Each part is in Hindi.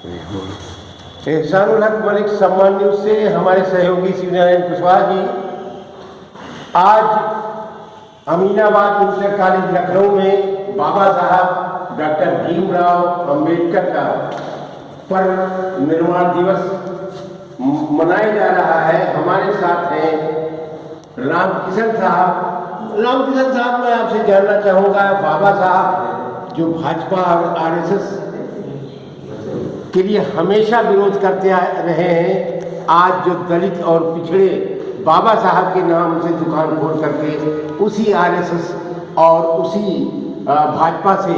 एहसानुल हक मलिक सम्मान न्यूज से हमारे सहयोगी शिवनारायण कुशवाहा जी आज अमीनाबाद इंटर कॉलेज लखनऊ में बाबा साहब डॉक्टर भीमराव अंबेडकर का परिनिर्वाण दिवस मनाया जा रहा है। हमारे साथ हैं रामकिशन साहब। रामकिशन साहब, मैं आपसे जानना चाहूँगा, बाबा साहब जो भाजपा और आरएसएस के लिए हमेशा विरोध करते रहे हैं, आज जो दलित और पिछड़े बाबा साहब के नाम से दुकान खोल करके उसी आरएसएस और उसी भाजपा से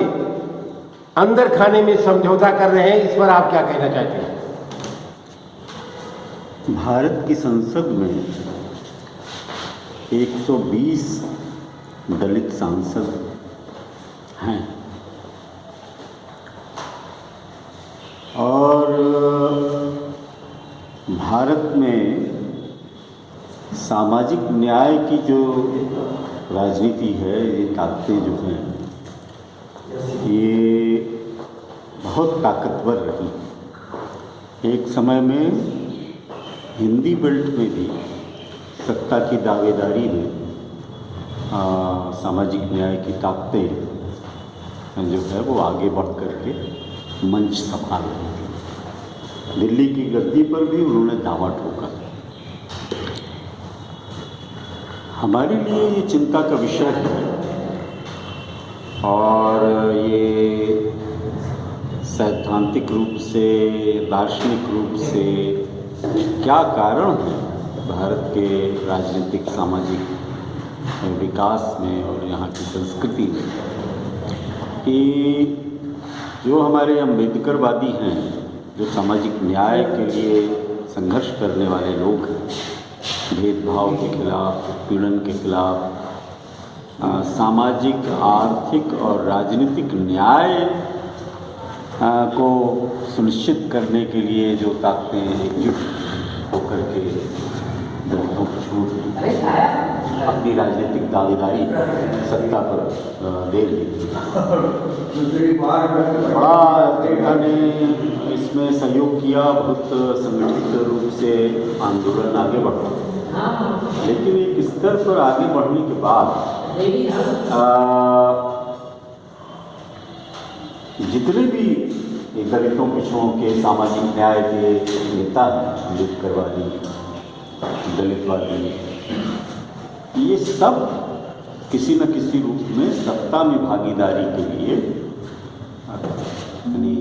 अंदर खाने में समझौता कर रहे हैं, इस पर आप क्या कहना चाहते हैं? भारत की संसद में 120 दलित सांसद हैं और भारत में सामाजिक न्याय की जो राजनीति है, ये ताकतें जो हैं, ये बहुत ताकतवर रही। एक समय में हिंदी बेल्ट में भी सत्ता की दावेदारी में सामाजिक न्याय की ताकतें जो है वो आगे बढ़ कर के मंच संभाल रही थी। दिल्ली की गद्दी पर भी उन्होंने दावा ठोका। हमारे लिए ये चिंता का विषय है और ये सैद्धांतिक रूप से, दार्शनिक रूप से क्या कारण है भारत के राजनीतिक सामाजिक विकास में और यहाँ की संस्कृति में कि जो हमारे अम्बेडकरवादी हैं, जो सामाजिक न्याय के लिए संघर्ष करने वाले लोग हैं, भेदभाव के खिलाफ, उत्पीड़न के खिलाफ, सामाजिक, आर्थिक और राजनीतिक न्याय को सुनिश्चित करने के लिए जो ताकतें एकजुट होकर के दलितों को छोड़ अपनी राजनीतिक दावेदारी सत्ता पर दे रही। बड़ा जनता ने इसमें सहयोग किया, बहुत संगठित रूप से आंदोलन आगे बढ़ा, लेकिन एक स्तर पर आगे बढ़ने के बाद जितने भी दलितों पिछड़ों के सामाजिक न्याय के नेता हैं, अम्बेडकरवादी, दलितवादी, ये सब किसी न किसी रूप में सत्ता में भागीदारी के लिए यानी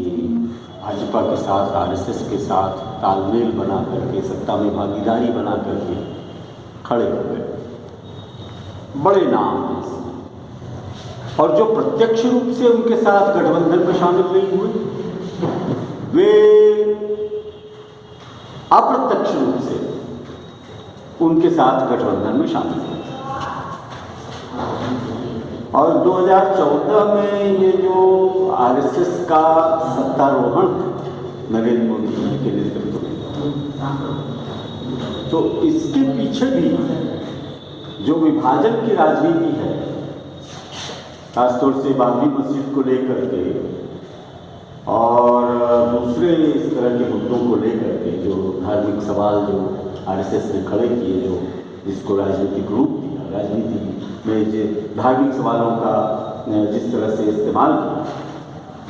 भाजपा के साथ, आरएसएस के साथ तालमेल बना करके, सत्ता में भागीदारी बना करके खड़े हो गए। बड़े नाम हैं इसमें, और जो प्रत्यक्ष रूप से उनके साथ गठबंधन में शामिल नहीं हुए, वे अप्रत्यक्ष रूप से उनके साथ गठबंधन में शामिल हुए। और 2014 में ये जो आरएसएस का सत्तारोहण नरेंद्र मोदी जी के नेतृत्व में, तो इसके पीछे भी जो विभाजन की राजनीति है, खासतौर से बाबरी मस्जिद को लेकर के और दूसरे इस तरह के मुद्दों को लेकर के, जो धार्मिक सवाल जो आरएसएस ने खड़े किए, जो जिसको राजनीतिक रूप दिया, राजनीति में जो धार्मिक सवालों का जिस तरह से इस्तेमाल किया,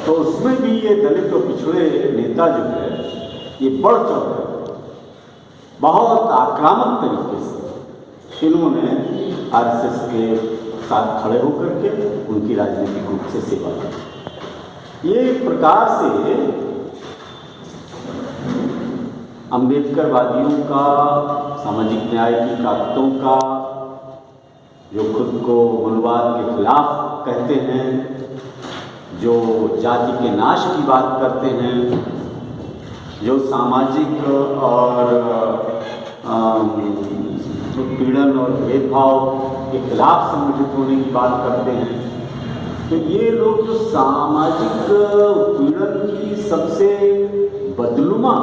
तो उसमें भी ये दलित और पिछड़े नेता जो है, ये बढ़ चढ़ कर बहुत आक्रामक तरीके से इन्होंने आरएसएस के साथ खड़े होकर के उनकी राजनीतिक रूप से सेवा की। ये एक प्रकार से अम्बेडकरवादियों का, सामाजिक न्याय की ताकतों का, जो खुद को मनवाद के खिलाफ कहते हैं, जो जाति के नाश की बात करते हैं, जो सामाजिक और उत्पीड़न और भेदभाव के खिलाफ संगठित होने की बात करते हैं, तो ये लोग जो सामाजिक उत्पीड़न की सबसे बदलुमा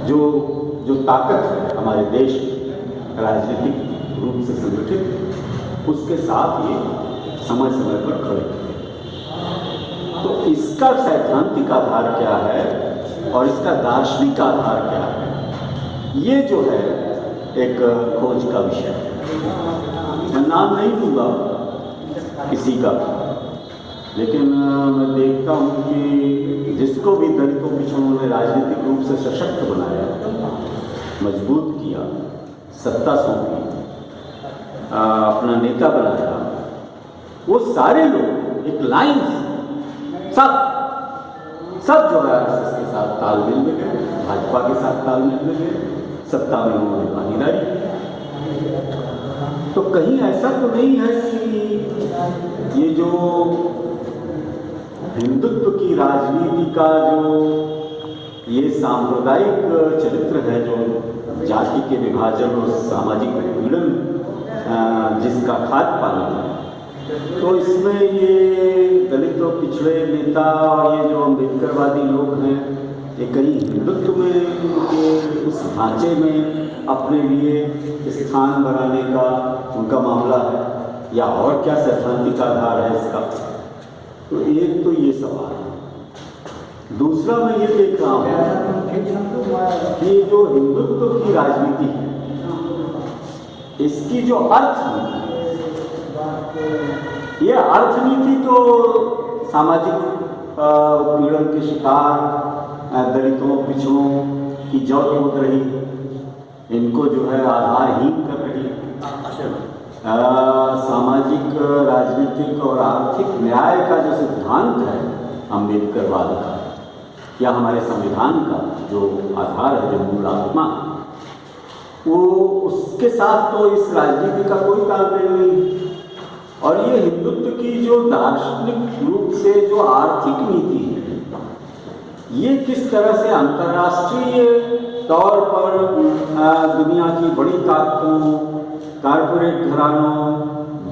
जो ताकत है हमारे देश में राजनीतिक रूप से संगठित, उसके साथ ये समय समय पर खड़े हैं। तो इसका सैद्धांतिक आधार क्या है और इसका दार्शनिक आधार क्या है, ये जो है एक खोज का विषय है। मैं नाम नहीं लूँगा किसी का, लेकिन मैं देखता हूँ कि जिसको भी दलितों पिछड़ों ने राजनीतिक रूप से सशक्त बनाया, मजबूत किया, सत्ता सौंपी, अपना नेता बनाया, वो सारे लोग एक लाइन सब जो है आरएसएस के साथ तालमेल में गए, भाजपा के साथ तालमेल में गए, सत्ता में उन्होंने भागीदारी की। तो कहीं ऐसा तो नहीं है कि ये जो हिंदुत्व की राजनीति का जो ये सांप्रदायिक चरित्र है, जो जाति के विभाजन और सामाजिक उत्पीड़न जिसका खाद पालन है, तो इसमें ये दलित और पिछड़े नेता और ये जो अम्बेडकरवादी लोग हैं, ये कहीं हिंदुत्व में उस ढांचे में अपने लिए स्थान बनाने का उनका मामला है, या और क्या सैद्धांतिक आधार है इसका। तो एक तो ये सवाल है। दूसरा मैं ये देख रहा हूँ कि जो हिंदुत्व की राजनीति है, इसकी जो अर्थनीति, ये अर्थनीति तो सामाजिक पीड़न के शिकार दलितों पिछड़ों की जड़ खोद रही, इनको जो है आधारहीन कर रही। सामाजिक, राजनीतिक और आर्थिक न्याय का जो सिद्धांत है अम्बेडकरवाद का, या हमारे संविधान का जो आधार है, जो मूल आत्मा, वो उसके साथ तो इस राजनीति का कोई तालमेल नहीं। और ये हिंदुत्व की जो दार्शनिक रूप से जो आर्थिक नीति है, ये किस तरह से अंतर्राष्ट्रीय तौर पर दुनिया की बड़ी ताकतों, कारपोरेट घरानों,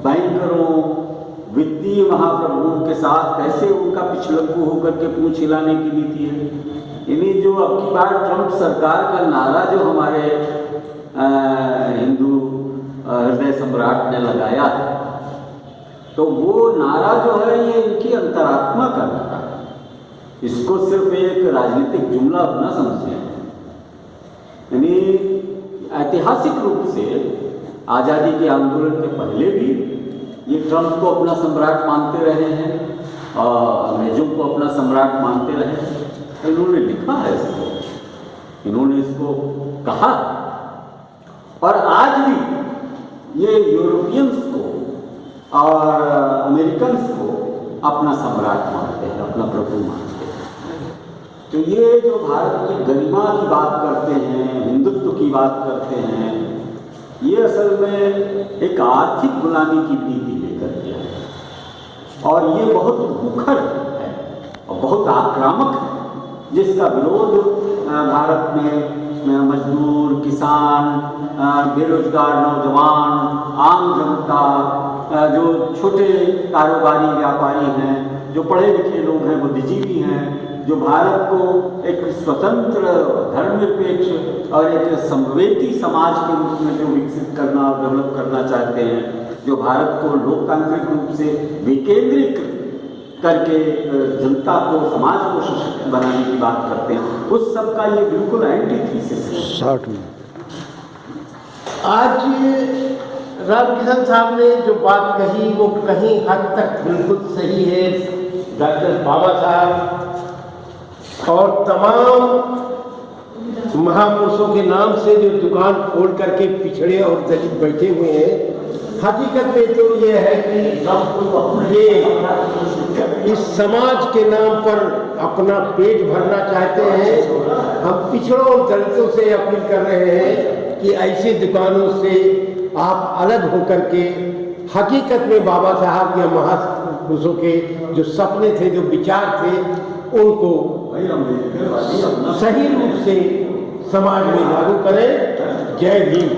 बैंकरों, वित्तीय महाप्रभुओं के साथ कैसे उनका पिछलग्गू होकर के पूंछ हिलाने की नीति है। इन्हीं जो अब की बार ट्रंप सरकार का नारा जो हमारे हिंदू हृदय सम्राट ने लगाया, तो वो नारा जो है ये इनकी अंतरात्मा का नारा है। इसको सिर्फ एक राजनीतिक जुमला न समझें। यानी ऐतिहासिक रूप से आज़ादी के आंदोलन के पहले भी ये ट्रंप को अपना सम्राट मानते रहे हैं और अंग्रेजों को अपना सम्राट मानते रहे हैं। इन्होंने लिखा है इसको, इन्होंने इसको कहा, और आज भी ये यूरोपियंस को और अमेरिकन्स को अपना सम्राट मानते हैं, अपना प्रभु मानते हैं। तो ये जो भारत की गरिमा की बात करते हैं, हिंदुत्व की बात करते हैं, ये असल में एक आर्थिक गुलामी की नीति लेकर के है, और ये बहुत मुखर है और बहुत आक्रामक है, जिसका विरोध भारत में मजदूर, किसान, बेरोजगार नौजवान, आम जनता, जो छोटे कारोबारी व्यापारी हैं, जो पढ़े लिखे लोग हैं, बुद्धिजीवी हैं, जो भारत को एक स्वतंत्र, धर्मनिरपेक्ष और एक संवेदी समाज के रूप में जो विकसित करना और डेवलप करना चाहते हैं, जो भारत को लोकतांत्रिक रूप से विकेंद्रीकृत करके जनता को, समाज को सशक्त बनाने की बात करते हैं, उस सब का ये बिल्कुल एंटीथीसिस है। 60 में आज रामकिशन साहब ने जो बात कही वो कहीं हद तक बिल्कुल सही है। डॉक्टर बाबा साहब और तमाम महापुरुषों के नाम से जो दुकान खोल करके पिछड़े और दलित बैठे हुए हैं, हकीकत में तो ये है कि ये इस समाज के नाम पर अपना पेट भरना चाहते हैं। हम पिछड़ों और दलितों से अपील कर रहे हैं कि ऐसी दुकानों से आप अलग होकर के हकीकत में बाबा साहब या महापुरुषों के जो सपने थे, जो विचार थे, उनको सही रूप से समाज में लागू करें। जय भीम।